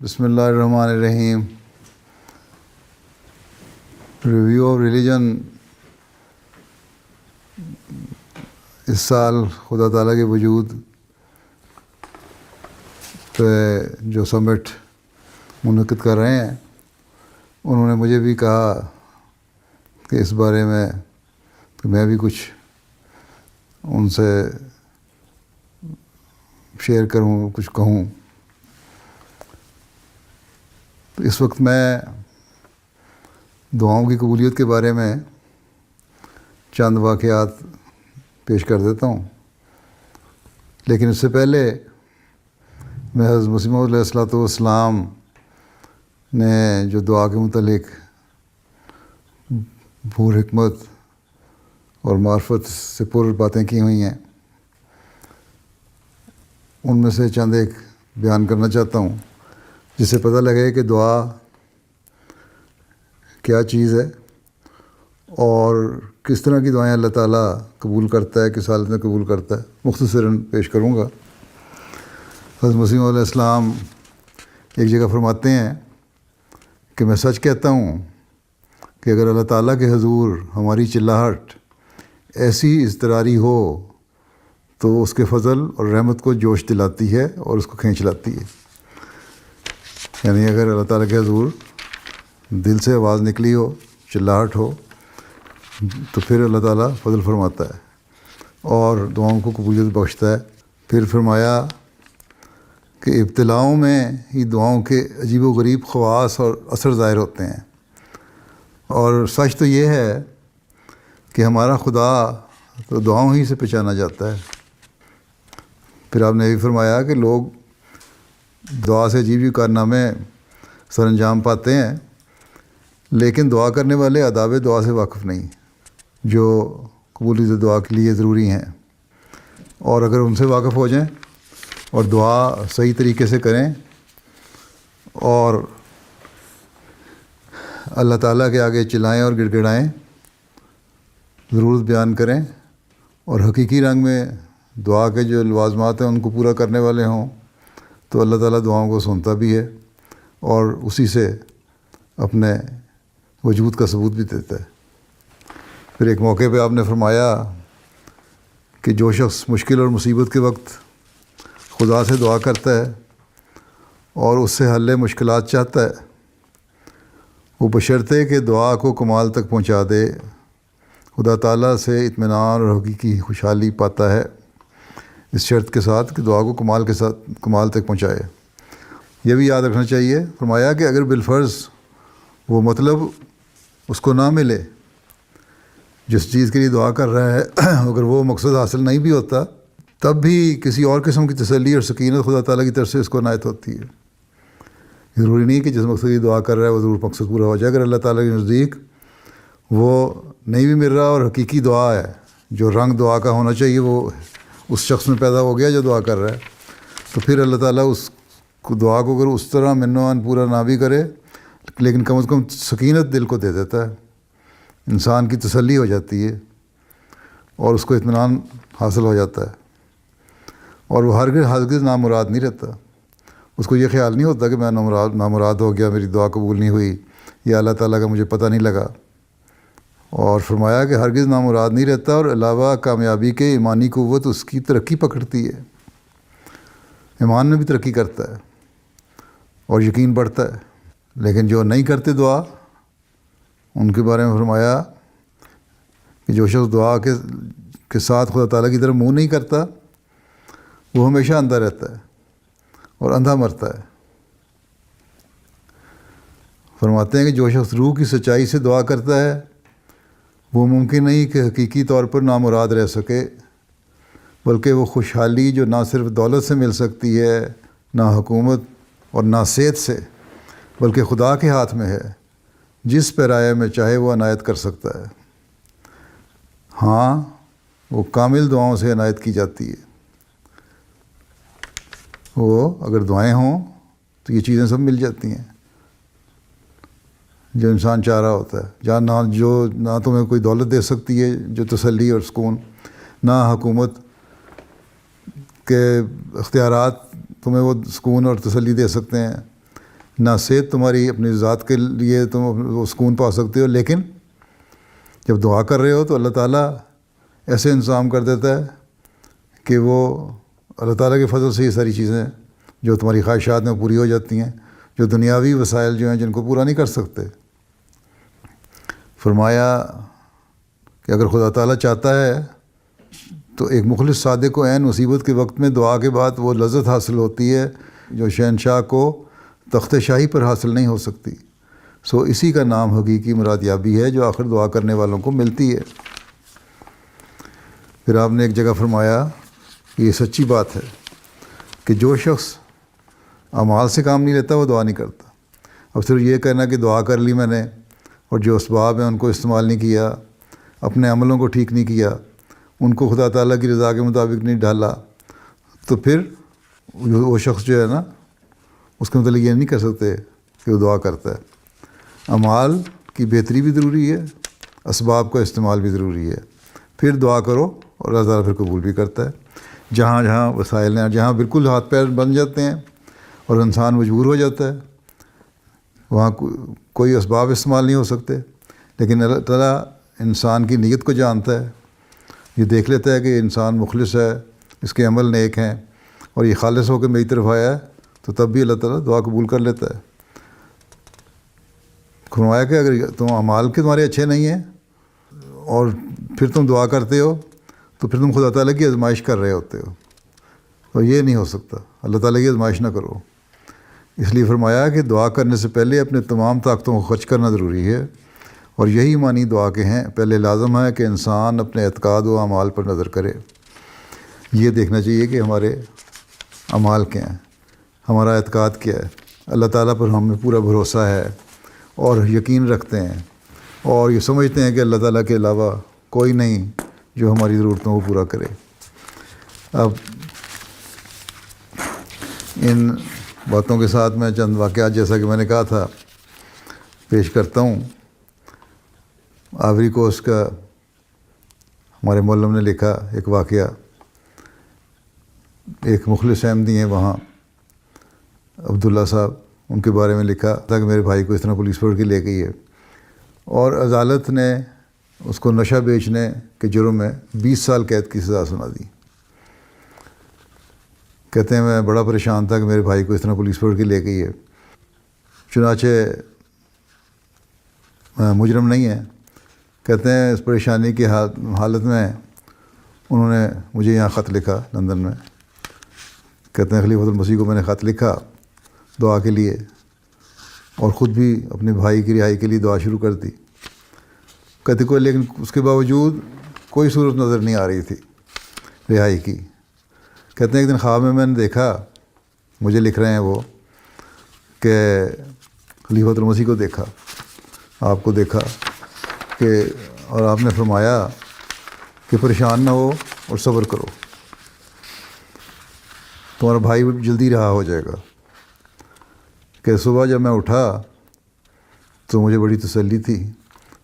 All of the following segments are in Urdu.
بسم اللہ الرحمن الرحیم. Review of religion. اس سال خدا تعالیٰ کے وجود پہ جو سمٹ منعقد کر رہے ہیں انہوں نے مجھے بھی کہا کہ اس بارے میں کہ میں بھی کچھ ان سے شیئر کروں، کچھ کہوں. تو اس وقت میں دعاؤں کی قبولیت کے بارے میں چند واقعات پیش کر دیتا ہوں، لیکن اس سے پہلے میں حضرت مسیح موعود علیہ الصلوۃ والسلام نے جو دعا کے متعلق بھور حکمت اور معرفت سے پر باتیں کی ہوئی ہیں ان میں سے چند ایک بیان کرنا چاہتا ہوں، جس سے پتہ لگے کہ دعا کیا چیز ہے اور کس طرح کی دعائیں اللہ تعالیٰ قبول کرتا ہے، کس حالت میں قبول کرتا ہے. مختصراً پیش کروں گا. حضرت مسیح علیہ السلام ایک جگہ فرماتے ہیں کہ میں سچ کہتا ہوں کہ اگر اللہ تعالیٰ کے حضور ہماری چلاہٹ ایسی اضطراری ہو تو اس کے فضل اور رحمت کو جوش دلاتی ہے اور اس کو کھینچ لاتی ہے. یعنی اگر اللہ تعالیٰ کے حضور دل سے آواز نکلی ہو، چلاہٹ ہو، تو پھر اللہ تعالیٰ فضل فرماتا ہے اور دعاؤں کو قبولیت بخشتا ہے. پھر فرمایا کہ ابتلاؤں میں ہی دعاؤں کے عجیب و غریب خواص اور اثر ظاہر ہوتے ہیں، اور سچ تو یہ ہے کہ ہمارا خدا تو دعاؤں ہی سے پہچانا جاتا ہے. پھر آپ نے یہ بھی فرمایا کہ لوگ دعا سے عجیب کارنامے سر انجام پاتے ہیں، لیکن دعا کرنے والے آداب دعا سے واقف نہیں جو قبولیت دعا کے لیے ضروری ہیں، اور اگر ان سے واقف ہو جائیں اور دعا صحیح طریقے سے کریں اور اللہ تعالیٰ کے آگے چلائیں اور گڑ گڑائیں، ضرورت بیان کریں اور حقیقی رنگ میں دعا کے جو لوازمات ہیں ان کو پورا کرنے والے ہوں، تو اللہ تعالیٰ دعاؤں کو سنتا بھی ہے اور اسی سے اپنے وجود کا ثبوت بھی دیتا ہے. پھر ایک موقع پہ آپ نے فرمایا کہ جو شخص مشکل اور مصیبت کے وقت خدا سے دعا کرتا ہے اور اس سے حل مشکلات چاہتا ہے، وہ بشرطے کہ دعا کو کمال تک پہنچا دے خدا تعالیٰ سے اطمینان اور حقیقی خوشحالی پاتا ہے، اس شرط کے ساتھ کہ دعا کو کمال تک پہنچائے. یہ بھی یاد رکھنا چاہیے. فرمایا کہ اگر بالفرض وہ مطلب اس کو نہ ملے جس چیز کے لیے دعا کر رہا ہے، اگر وہ مقصد حاصل نہیں بھی ہوتا تب بھی کسی اور قسم کی تسلی اور سکینت خدا تعالیٰ کی طرف سے اس کو عنایت ہوتی ہے. ضروری نہیں کہ جس مقصد کی دعا کر رہا ہے وہ ضرور مقصد پورا ہو جائے. اگر اللہ تعالیٰ کے نزدیک وہ نہیں بھی مل رہا اور حقیقی دعا ہے، جو رنگ دعا کا ہونا چاہیے وہ اس شخص میں پیدا ہو گیا جو دعا کر رہا ہے، تو پھر اللہ تعالیٰ اس دعا کو اگر اس طرح منوان پورا نہ بھی کرے لیکن کم از کم سکینت دل کو دے دیتا ہے، انسان کی تسلی ہو جاتی ہے اور اس کو اطمینان حاصل ہو جاتا ہے، اور وہ ہرگز نامراد نہیں رہتا. اس کو یہ خیال نہیں ہوتا کہ میں نامراد ہو گیا، میری دعا قبول نہیں ہوئی یا اللہ تعالیٰ کا مجھے پتہ نہیں لگا. اور فرمایا کہ ہرگز نامراد نہیں رہتا، اور علاوہ کامیابی کے ایمانی قوت اس کی ترقی پکڑتی ہے، ایمان میں بھی ترقی کرتا ہے اور یقین بڑھتا ہے. لیکن جو نہیں کرتے دعا ان کے بارے میں فرمایا کہ جو شخص دعا کے ساتھ خدا تعالیٰ کی طرف منہ نہیں کرتا وہ ہمیشہ اندھا رہتا ہے اور اندھا مرتا ہے. فرماتے ہیں کہ جو شخص روح کی سچائی سے دعا کرتا ہے وہ ممکن نہیں کہ حقیقی طور پر نامراد رہ سکے، بلکہ وہ خوشحالی جو نہ صرف دولت سے مل سکتی ہے، نہ حکومت اور نہ صحت سے، بلکہ خدا کے ہاتھ میں ہے، جس پیرائے میں چاہے وہ عنایت کر سکتا ہے. ہاں، وہ کامل دعاؤں سے عنایت کی جاتی ہے. وہ اگر دعائیں ہوں تو یہ چیزیں سب مل جاتی ہیں جو انسان چاہ رہا ہوتا ہے. جہاں نہ تمہیں کوئی دولت دے سکتی ہے جو تسلی اور سکون، نہ حکومت کے اختیارات تمہیں وہ سکون اور تسلی دے سکتے ہیں، نہ صحت تمہاری اپنی ذات کے لیے تم سکون پا سکتے ہو، لیکن جب دعا کر رہے ہو تو اللہ تعالیٰ ایسے انتظام کر دیتا ہے کہ وہ اللہ تعالیٰ کے فضل سے یہ ساری چیزیں جو تمہاری خواہشات میں پوری ہو جاتی ہیں، جو دنیاوی وسائل جو ہیں جن کو پورا نہیں کر سکتے۔ فرمایا کہ اگر خدا تعالیٰ چاہتا ہے تو ایک مخلص صادق کو عین مصیبت کے وقت میں دعا کے بعد وہ لذت حاصل ہوتی ہے جو شہنشاہ کو تخت شاہی پر حاصل نہیں ہو سکتی۔ سو اسی کا نام حقیقی مراد یابی ہے جو آخر دعا کرنے والوں کو ملتی ہے۔ پھر آپ نے ایک جگہ فرمایا کہ یہ سچی بات ہے کہ جو شخص اعمال سے کام نہیں لیتا وہ دعا نہیں کرتا۔ اب صرف یہ کہنا کہ دعا کر لی میں نے اور جو اسباب ہیں ان کو استعمال نہیں کیا، اپنے عملوں کو ٹھیک نہیں کیا، ان کو خدا تعالیٰ کی رضا کے مطابق نہیں ڈھالا، تو پھر وہ شخص جو ہے نا اس کے متعلق یہ نہیں کر سکتے کہ وہ دعا کرتا ہے۔ اعمال کی بہتری بھی ضروری ہے، اسباب کا استعمال بھی ضروری ہے، پھر دعا کرو اور اللہ تعالیٰ پھر قبول بھی کرتا ہے۔ جہاں جہاں وسائل ہیں، جہاں بالکل ہاتھ پیر بن جاتے ہیں اور انسان مجبور ہو جاتا ہے، وہاں کوئی اسباب استعمال نہیں ہو سکتے، لیکن اللہ تعالیٰ انسان کی نیت کو جانتا ہے، یہ دیکھ لیتا ہے کہ انسان مخلص ہے، اس کے عمل نیک ہیں اور یہ خالص ہو کے میری طرف آیا ہے، تو تب بھی اللہ تعالیٰ دعا قبول کر لیتا ہے۔ فرمایا کہ اگر تم اعمال کے تمہارے اچھے نہیں ہیں اور پھر تم دعا کرتے ہو تو پھر تم خدا تعالیٰ کی آزمائش کر رہے ہوتے ہو، اور یہ نہیں ہو سکتا، اللہ تعالیٰ کی آزمائش نہ کرو۔ اس لیے فرمایا کہ دعا کرنے سے پہلے اپنے تمام طاقتوں کو خرچ کرنا ضروری ہے، اور یہی معنی دعا کے ہیں۔ پہلے لازم ہے کہ انسان اپنے اعتقاد و اعمال پر نظر کرے، یہ دیکھنا چاہیے کہ ہمارے اعمال کیا ہیں، ہمارا اعتقاد کیا ہے، اللہ تعالیٰ پر ہمیں پورا بھروسہ ہے اور یقین رکھتے ہیں اور یہ سمجھتے ہیں کہ اللہ تعالیٰ کے علاوہ کوئی نہیں جو ہماری ضرورتوں کو پورا کرے۔ اب ان باتوں کے ساتھ میں چند واقعات جیسا کہ میں نے کہا تھا پیش کرتا ہوں۔ آئیوری کوسٹ کا ہمارے مولم نے لکھا ایک واقعہ، ایک مخلص احمدی ہیں وہاں عبداللہ صاحب، ان کے بارے میں لکھا تھا کہ میرے بھائی کو اس طرح پولیس پکڑ کے لے گئی ہے اور عدالت نے اس کو نشہ بیچنے کے جرم میں 20 سال قید کی سزا سنا دی۔ کہتے ہیں میں بڑا پریشان تھا کہ میرے بھائی کو اس طرح پولیس پکڑ کے لے گئی ہے، چنانچہ مجرم نہیں ہے۔ کہتے ہیں اس پریشانی کی حالت میں انہوں نے مجھے یہاں خط لکھا لندن میں۔ کہتے ہیں خلیفۃ المسیح کو میں نے خط لکھا دعا کے لیے اور خود بھی اپنے بھائی کی رہائی کے لیے دعا شروع کر دی۔ کہتے کوئی، لیکن اس کے باوجود کوئی صورت نظر نہیں آ رہی تھی رہائی کی۔ کہتے ہیں ایک دن خواب میں میں نے دیکھا، مجھے لکھ رہے ہیں وہ، کہ خلیفۃ المسیح کو دیکھا، آپ کو دیکھا کہ اور آپ نے فرمایا کہ پریشان نہ ہو اور صبر کرو، تمہارا بھائی جلدی رہا ہو جائے گا۔ کہ صبح جب میں اٹھا تو مجھے بڑی تسلی تھی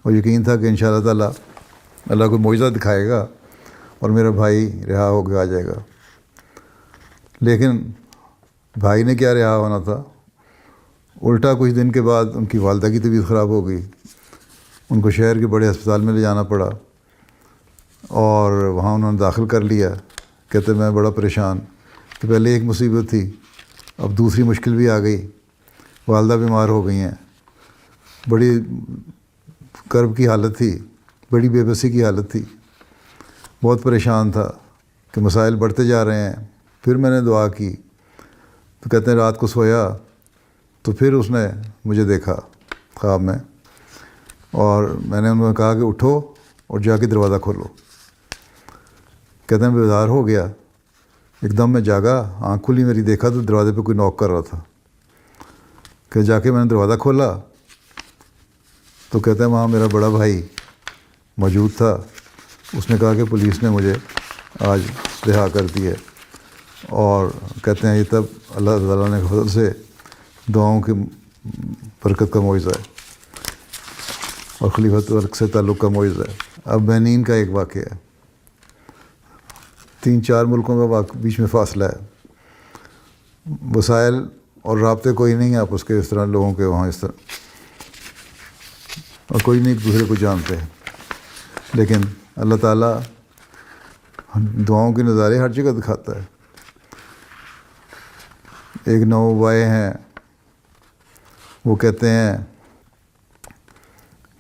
اور یقین تھا کہ انشاءاللہ تعالیٰ اللہ کو معجزہ دکھائے گا اور میرا بھائی رہا ہو کے آ جائے گا۔ لیکن بھائی نے کیا رہا ہونا تھا، الٹا کچھ دن کے بعد ان کی والدہ کی طبیعت خراب ہو گئی، ان کو شہر کے بڑے ہسپتال میں لے جانا پڑا اور وہاں انہوں نے داخل کر لیا۔ کہتے میں بڑا پریشان کہ پہلے ایک مصیبت تھی، اب دوسری مشکل بھی آ گئی، والدہ بیمار ہو گئی ہیں، بڑی کرب کی حالت تھی، بڑی بے بسی کی حالت تھی، بہت پریشان تھا کہ مسائل بڑھتے جا رہے ہیں۔ پھر میں نے دعا کی تو کہتے ہیں رات کو سویا تو پھر اس نے مجھے دیکھا خواب میں، اور میں نے انہوں نے کہا کہ اٹھو اور جا کے دروازہ کھولو۔ کہتے ہیں بیدار ہو گیا، ایک دم میں جاگا، آنکھ کھلی میری، دیکھا تو دروازے پہ کوئی نوک کر رہا تھا۔ کہ جا کے میں نے دروازہ کھولا تو کہتے ہیں وہاں میرا بڑا بھائی موجود تھا، اس نے کہا کہ پولیس نے مجھے آج رہا کر دی ہے، اور کہتے ہیں یہ تب اللہ تعالیٰ نے فضل سے دعاؤں کی برکت کا معجزہ ہے اور خلیفۃ ورک سے تعلق کا معجزہ ہے۔ اب بینین کا ایک واقعہ ہے، 3-4 ملکوں کا بیچ میں فاصلہ ہے، وسائل اور رابطے کوئی نہیں آپ اس کے اس طرح لوگوں کے وہاں اس طرح، اور کوئی نہیں ایک دوسرے کو جانتے ہیں. لیکن اللہ تعالیٰ دعاؤں کے نظارے ہر جگہ دکھاتا ہے. ایک نوابائے ہیں، وہ کہتے ہیں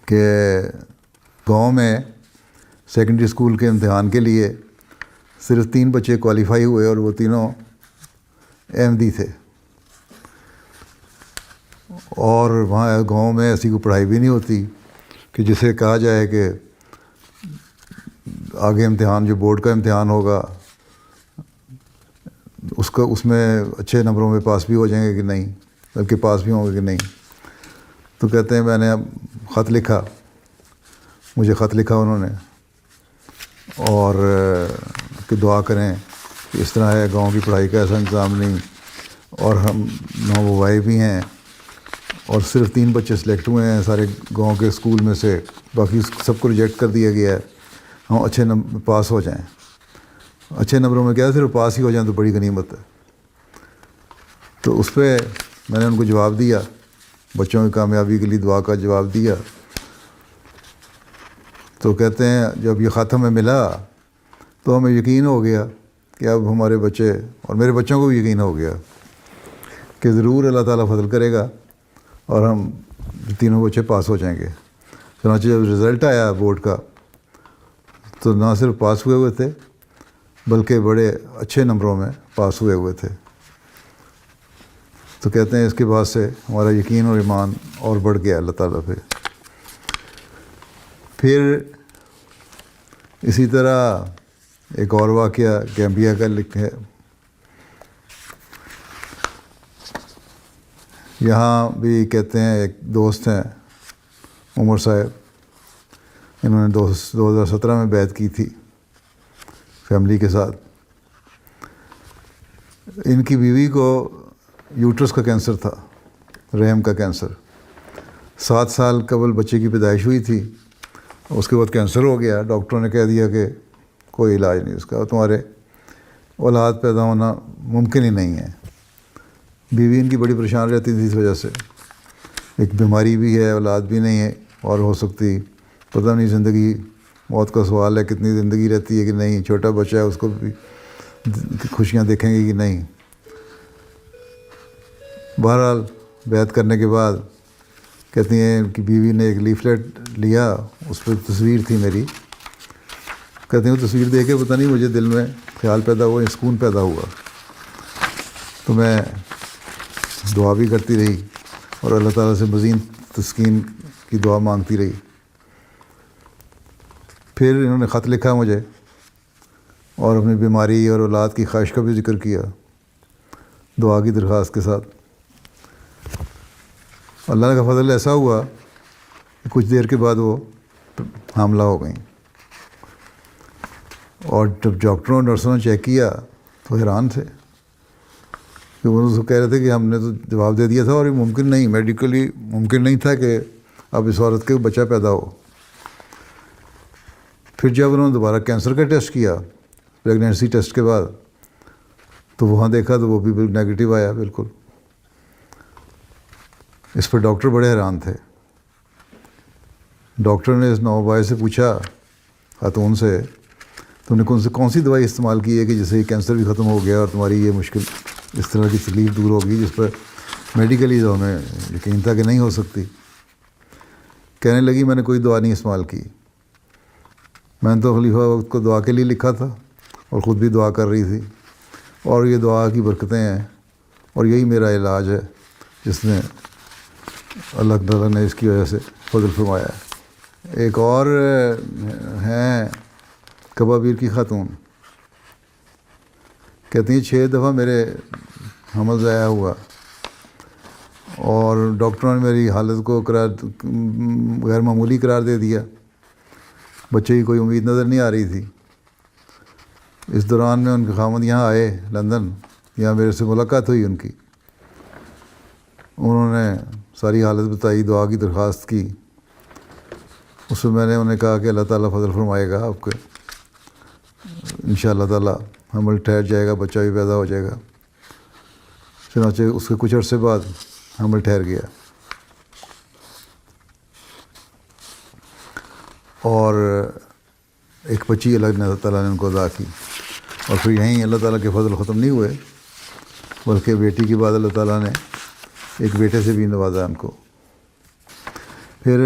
کہ گاؤں میں سیکنڈری اسکول کے امتحان کے لیے صرف 3 بچے کوالیفائی ہوئے اور وہ تینوں احمدی تھے. اور وہاں گاؤں میں ایسی کوئی پڑھائی بھی نہیں ہوتی کہ جسے کہا جائے کہ آگے امتحان جو بورڈ کا امتحان ہوگا اس میں اچھے نمبروں میں پاس بھی ہو جائیں گے کہ نہیں، بلکہ پاس بھی ہوں گے کہ نہیں. تو کہتے ہیں میں نے اب خط لکھا، مجھے خط لکھا انہوں نے، اور کہ دعا کریں کہ اس طرح ہے، گاؤں کی پڑھائی کا ایسا انتظام نہیں، اور ہم نوابائی بھی ہیں، اور صرف 3 بچے سلیکٹ ہوئے ہیں سارے گاؤں کے اسکول میں سے، باقی سب کو ریجیکٹ کر دیا گیا ہے. ہم اچھے پاس ہو جائیں. اچھے نمبروں میں کیا صرف پاس ہی ہو جائیں تو بڑی غنیمت ہے. تو اس پہ میں نے ان کو جواب دیا، بچوں کی کامیابی کے لیے دعا کا جواب دیا. تو کہتے ہیں جب یہ خط ہمیں ملا تو ہمیں یقین ہو گیا کہ اب ہمارے بچے اور میرے بچوں کو بھی یقین ہو گیا کہ ضرور اللہ تعالیٰ فضل کرے گا اور ہم تینوں بچے پاس ہو جائیں گے. چنانچہ جب رزلٹ آیا بورڈ کا تو نہ صرف پاس ہوئے ہوئے تھے بلکہ بڑے اچھے نمبروں میں پاس ہوئے ہوئے تھے. تو کہتے ہیں اس کے بعد سے ہمارا یقین اور ایمان اور بڑھ گیا اللہ تعالیٰ پہ. پھر اسی طرح ایک اور واقعہ گیمبیا کا ہے. یہاں بھی کہتے ہیں ایک دوست ہیں عمر صاحب، انہوں نے 2017 میں بیعت کی تھی فیملی کے ساتھ. ان کی بیوی کو یوٹرس کا کینسر تھا، رحم کا کینسر. 7 سال قبل بچے کی پیدائش ہوئی تھی، اس کے بعد کینسر ہو گیا. ڈاکٹروں نے کہہ دیا کہ کوئی علاج نہیں اس کا، تمہارے اولاد پیدا ہونا ممکن ہی نہیں ہے. بیوی ان کی بڑی پریشان رہتی تھی اس وجہ سے، ایک بیماری بھی ہے، اولاد بھی نہیں ہے، اور ہو سکتی پتہ نہیں زندگی موت کا سوال ہے، کتنی زندگی رہتی ہے کہ نہیں، چھوٹا بچہ ہے اس کو بھی خوشیاں دیکھیں گے کہ نہیں. بہرحال بیعت کرنے کے بعد کہتی ہیں کہ بیوی نے ایک لیفلیٹ لیا، اس پہ تصویر تھی میری. کہتی ہیں وہ تصویر دیکھ کے پتہ نہیں مجھے دل میں خیال پیدا ہوا، سکون پیدا ہوا. تو میں دعا بھی کرتی رہی اور اللہ تعالیٰ سے مزید تسکین کی دعا مانگتی رہی. پھر انہوں نے خط لکھا مجھے اور اپنی بیماری اور اولاد کی خواہش کا بھی ذکر کیا دعا کی درخواست کے ساتھ. اللہ کا فضل ایسا ہوا کہ کچھ دیر کے بعد وہ حاملہ ہو گئیں. اور جب ڈاکٹروں اور نرسوں نے چیک کیا تو حیران تھے کہ وہ کہہ رہے تھے کہ ہم نے تو جواب دے دیا تھا اور یہ ممکن نہیں، میڈیکلی ممکن نہیں تھا کہ اب اس عورت کے بچہ پیدا ہو. پھر جب انہوں نے دوبارہ کینسر کا ٹیسٹ کیا پریگنینسی ٹیسٹ کے بعد تو وہاں دیکھا تو وہ بھی نیگیٹو آیا بالکل. اس پر ڈاکٹر بڑے حیران تھے. ڈاکٹر نے اس نوابائے سے پوچھا، خاتون سے، تم نے کون سی دوائی استعمال کی ہے کہ جس سے یہ کینسر بھی ختم ہو گیا اور تمہاری یہ مشکل اس طرح کی تکلیف دور ہوگی جس پر میڈیکلی تو ہمیں یقین تھا کہ نہیں ہو سکتی. کہنے لگی میں نے کوئی دوا نہیں استعمال کی، میں نے تو خلیفہ وقت کو دعا کے لیے لکھا تھا اور خود بھی دعا کر رہی تھی، اور یہ دعا کی برکتیں ہیں اور یہی میرا علاج ہے جس نے اللہ تعالیٰ نے اس کی وجہ سے فضل فرمایا ہے. ایک اور ہیں کبابیر کی خاتون، کہتی ہیں 6 دفعہ میرے حمل ضائع ہوا اور ڈاکٹروں نے میری حالت کو غیر معمولی قرار دے دیا. بچے کی کوئی امید نظر نہیں آ رہی تھی. اس دوران میں ان کے خامد یہاں آئے لندن، یہاں میرے سے ملاقات ہوئی ان کی. انہوں نے ساری حالت بتائی، دعا کی درخواست کی. اس میں نے انہیں کہا کہ اللہ تعالیٰ فضل فرمائے گا آپ کے، انشاء اللہ تعالیٰ حمل ٹھہر جائے گا، بچہ بھی پیدا ہو جائے گا. چنانچہ اس کے کچھ عرصے بعد حمل ٹھہر گیا، اور ایک بچی اللہ تعالیٰ نے ان کو عطا کی. اور پھر یہیں اللہ تعالیٰ کے فضل ختم نہیں ہوئے، بلکہ بیٹی کے بعد اللہ تعالیٰ نے ایک بیٹے سے بھی نوازا ان کو. پھر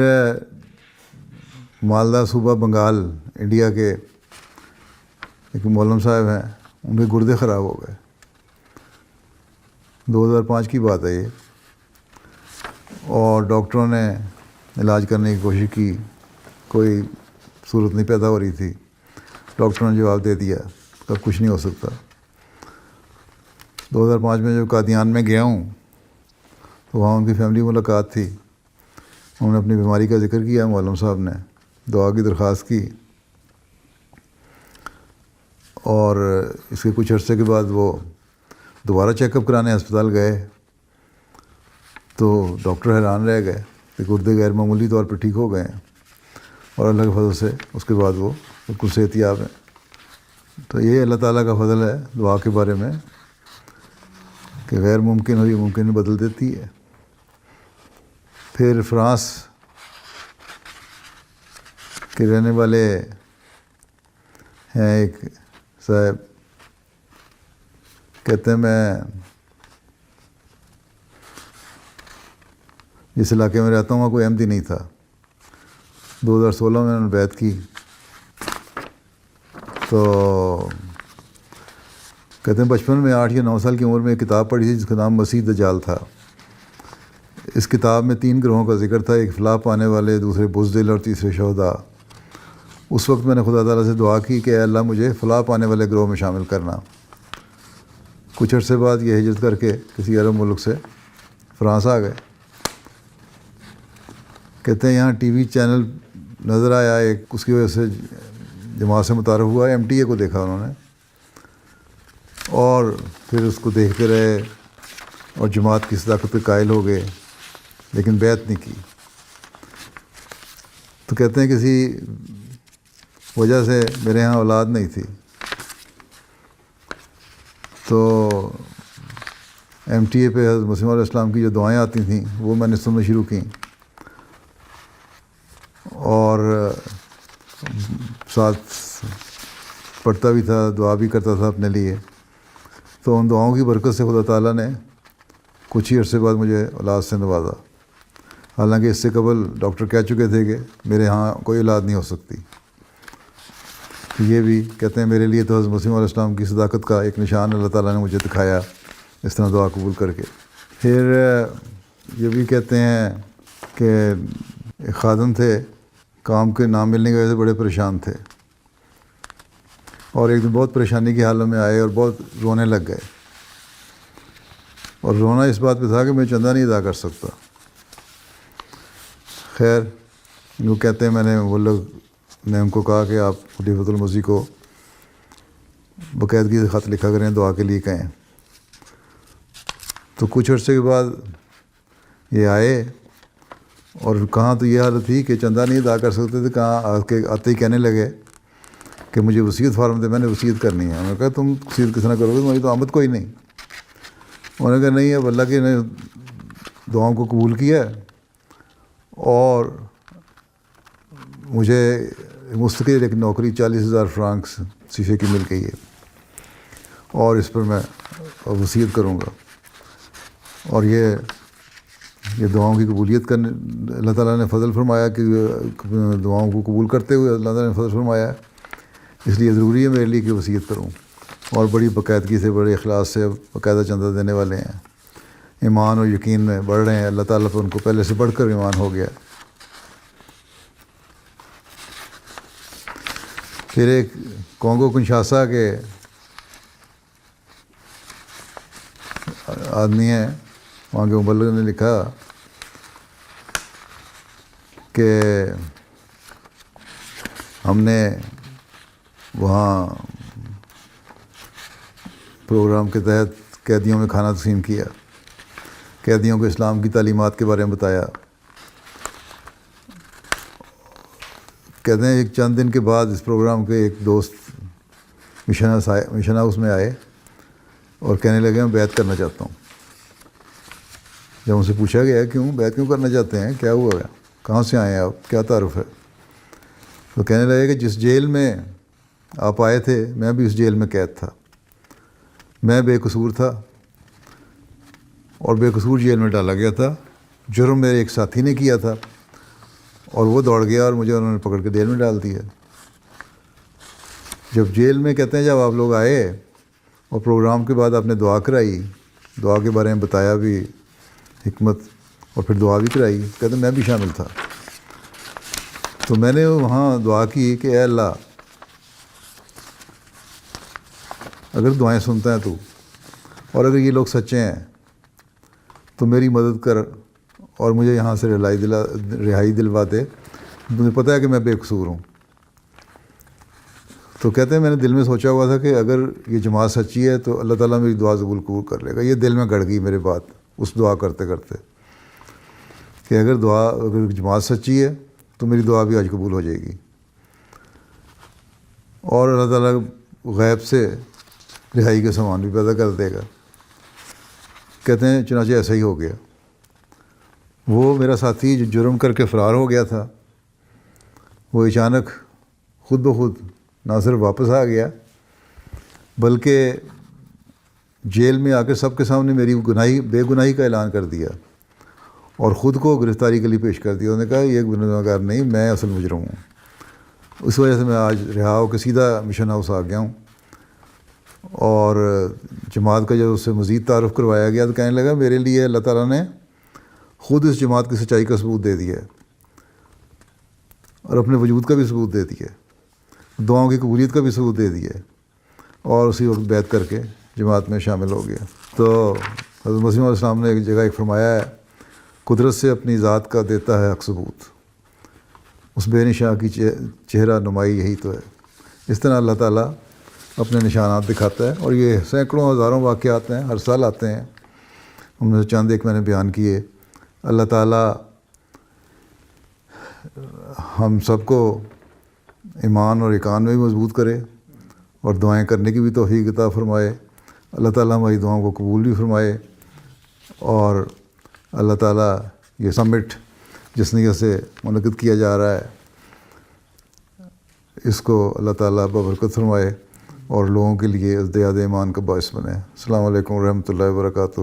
مالدہ صوبہ بنگال انڈیا کے ایک مولم صاحب ہیں، ان کے گردے خراب ہو گئے. 2005 کی بات ہے یہ، اور ڈاکٹروں نے علاج کرنے کی کوشش کی، کوئی صورت نہیں پیدا ہو رہی تھی. ڈاکٹروں نے جواب دے دیا کہ اب کچھ نہیں ہو سکتا. 2005 میں جو قادیان میں گیا ہوں تو وہاں ان کی فیملی ملاقات تھی. انہوں نے اپنی بیماری کا ذکر کیا، مولم صاحب نے دعا کی درخواست کی، اور اس کے کچھ عرصے کے بعد وہ دوبارہ چیک اپ کرانے ہسپتال گئے تو ڈاکٹر حیران رہ گئے کہ گردے غیر معمولی طور پہ ٹھیک ہو گئے ہیں، اور اللہ کے فضل سے اس کے بعد وہ بالکل صحت یاب ہیں. تو یہ اللہ تعالیٰ کا فضل ہے دعا کے بارے میں کہ غیر ممکن ہو یہ ممکن بدل دیتی ہے. پھر فرانس کے رہنے والے ہیں ایک صاحب، کہتے ہیں میں جس علاقے میں رہتا ہوں وہاں کوئی احمدی نہیں تھا. 2016 میں انہوں نے بیعت کی تو کہتے ہیں بچپن میں 8 یا 9 سال کی عمر میں ایک کتاب پڑھی تھی جس کا نام مسیح دجال تھا. اس کتاب میں 3 گروہوں کا ذکر تھا، ایک فلاح پانے والے، دوسرے بزدل اور تیسرے شہداء. اس وقت میں نے خدا تعالیٰ سے دعا کی کہ اے اللہ مجھے فلاح پانے والے گروہ میں شامل کرنا. کچھ عرصے بعد یہ ہجرت کر کے کسی عرب ملک سے فرانس آ گئے. کہتے ہیں یہاں ٹی وی چینل نظر آیا ایک، اس کی وجہ سے جماعت سے متعارف ہوا، MTA کو دیکھا انہوں نے، اور پھر اس کو دیکھتے رہے اور جماعت کی صداقت پہ قائل ہو گئے، لیکن بیعت نہیں کی. تو کہتے ہیں کسی وجہ سے میرے ہاں اولاد نہیں تھی، تو MTA پہ حضرت مسیح علیہ السلام کی جو دعائیں آتی تھیں وہ میں نے سننا شروع کیں، اور ساتھ پڑھتا بھی تھا، دعا بھی کرتا تھا اپنے لیے. تو ان دعاؤں کی برکت سے خدا تعالیٰ نے کچھ ہی عرصے بعد مجھے اولاد سے نوازا. حالانکہ اس سے قبل ڈاکٹر کہہ چکے تھے کہ میرے ہاں کوئی اولاد نہیں ہو سکتی. تو یہ بھی کہتے ہیں میرے لیے تو حضرت مسیح علیہ السلام کی صداقت کا ایک نشان اللہ تعالیٰ نے مجھے دکھایا اس طرح دعا قبول کر کے. پھر یہ بھی کہتے ہیں کہ ایک خادم تھے، کام کے نام ملنے کی وجہ سے بڑے پریشان تھے، اور ایک دن بہت پریشانی کی حالت میں آئے اور بہت رونے لگ گئے. اور رونا اس بات پہ تھا کہ میں چندہ نہیں ادا کر سکتا. خیر وہ کہتے ہیں میں نے وہ لوگ نے ان کو کہا کہ آپ خلیفۃ المسیح کو باقاعدگی سے خط لکھا کریں، دعا کے لیے کہیں. تو کچھ عرصے کے بعد یہ آئے، اور کہاں تو یہ حالت تھی کہ چندہ نہیں ادا کر سکتے تھے، کہاں آتے ہی کہنے لگے کہ مجھے وصیت فارم دے، میں نے وصیت کرنی ہے. انہوں نے کہا تم وصیت کس طرح کرو گے، تمہاری تو آمد کوئی نہیں. انہوں نے کہا نہیں، اب اللہ کے نے دعاؤں کو قبول کیا ہے اور مجھے مستقل ایک نوکری 40,000 فرانکس شیشے کی مل گئی ہے، اور اس پر میں وصیت کروں گا. اور یہ دعاؤں کی قبولیت کرنے اللہ تعالیٰ نے فضل فرمایا کہ دعاؤں کو قبول کرتے ہوئے اللہ تعالیٰ نے فضل فرمایا، اس لیے ضروری ہے میرے لیے کہ وصیت کروں. اور بڑی باقاعدگی سے، بڑے اخلاص سے باقاعدہ چندہ دینے والے ہیں، ایمان اور یقین میں بڑھ رہے ہیں. اللہ تعالیٰ پر ان کو پہلے سے بڑھ کر ایمان ہو گیا. پھر ایک کانگو کنشاسا کے آدمی ہیں، وہاں کے مبلغ نے لکھا کہ ہم نے وہاں پروگرام کے تحت قیدیوں میں کھانا تقسیم کیا، قیدیوں کو اسلام کی تعلیمات کے بارے میں بتایا. کہتے ہیں ایک چند دن کے بعد اس پروگرام کے ایک دوست مشن ہاؤس میں آئے اور کہنے لگے میں بیعت کرنا چاہتا ہوں. جب ان سے پوچھا گیا کیوں بیعت کیوں کرنا چاہتے ہیں, کیا ہوا ہے, کہاں سے آئے ہیں آپ, کیا تعارف ہے, تو کہنے لگے کہ جس جیل میں آپ آئے تھے میں بھی اس جیل میں قید تھا, میں بے قصور تھا اور بے قصور جیل میں ڈالا گیا تھا. جرم میرے ایک ساتھی نے کیا تھا اور وہ دوڑ گیا اور مجھے انہوں نے پکڑ کے جیل میں ڈال دیا. جب جیل میں کہتے ہیں جب آپ لوگ آئے اور پروگرام کے بعد آپ نے دعا کرائی, دعا کے بارے میں بتایا بھی حکمت, اور پھر دعا بھی کرائی, کہتے ہیں میں بھی شامل تھا. تو میں نے وہاں دعا کی کہ اے اللہ اگر دعائیں سنتا ہے تو, اور اگر یہ لوگ سچے ہیں تو میری مدد کر اور مجھے یہاں سے رہائی دلوا دے, مجھے پتہ ہے کہ میں بے قصور ہوں. تو کہتے ہیں میں نے دل میں سوچا ہوا تھا کہ اگر یہ جماعت سچی ہے تو اللہ تعالیٰ میری دعا قبول کر لے گا. یہ دل میں گڑ گئی میرے بات اس دعا کرتے کرتے کہ اگر جماعت سچی ہے تو میری دعا بھی آج قبول ہو جائے گی اور اللہ تعالیٰ غیب سے رہائی کا سامان بھی پیدا کر دے گا. کہتے ہیں چنانچہ ایسا ہی ہو گیا. وہ میرا ساتھی جو جرم کر کے فرار ہو گیا تھا وہ اچانک خود بخود نہ صرف واپس آ گیا بلکہ جیل میں آ کے سب کے سامنے میری بے گناہی کا اعلان کر دیا اور خود کو گرفتاری کے لیے پیش کر دیا. انہوں نے کہا یہ گناہ گار نہیں, میں اصل مجرم ہوں. اس وجہ سے میں آج رہا ہو کے سیدھا مشن ہاؤس آ گیا ہوں. اور جماعت کا جب اس سے مزید تعارف کروایا گیا تو کہنے لگا میرے لیے اللہ تعالیٰ نے خود اس جماعت کی سچائی کا ثبوت دے دیا ہے اور اپنے وجود کا بھی ثبوت دے دیا ہے, دعاؤں کی قبولیت کا بھی ثبوت دے دیا ہے, اور اسی وقت بیعت کر کے جماعت میں شامل ہو گیا. تو حضرت مسیح علیہ السلام نے ایک جگہ ایک فرمایا ہے قدرت سے اپنی ذات کا دیتا ہے حق ثبوت, اس بے نشاں کی چہرہ نمائی یہی تو ہے. اس طرح اللہ تعالیٰ اپنے نشانات دکھاتا ہے اور یہ سینکڑوں ہزاروں واقعات ہیں, ہر سال آتے ہیں. ان میں سے چند ایک میں نے بیان کیے. اللہ تعالیٰ ہم سب کو ایمان اور ایقان میں بھی مضبوط کرے اور دعائیں کرنے کی بھی توفیق عطا فرمائے. اللہ تعالیٰ ہماری دعاؤں کو قبول بھی فرمائے اور اللہ تعالیٰ یہ سمٹ جس نیت سے منعقد کیا جا رہا ہے اس کو اللہ تعالیٰ ببرکت فرمائے اور لوگوں کے لیے ازدیاد ایمان کا باعث بنے. السلام علیکم ورحمۃ اللہ وبرکاتہ.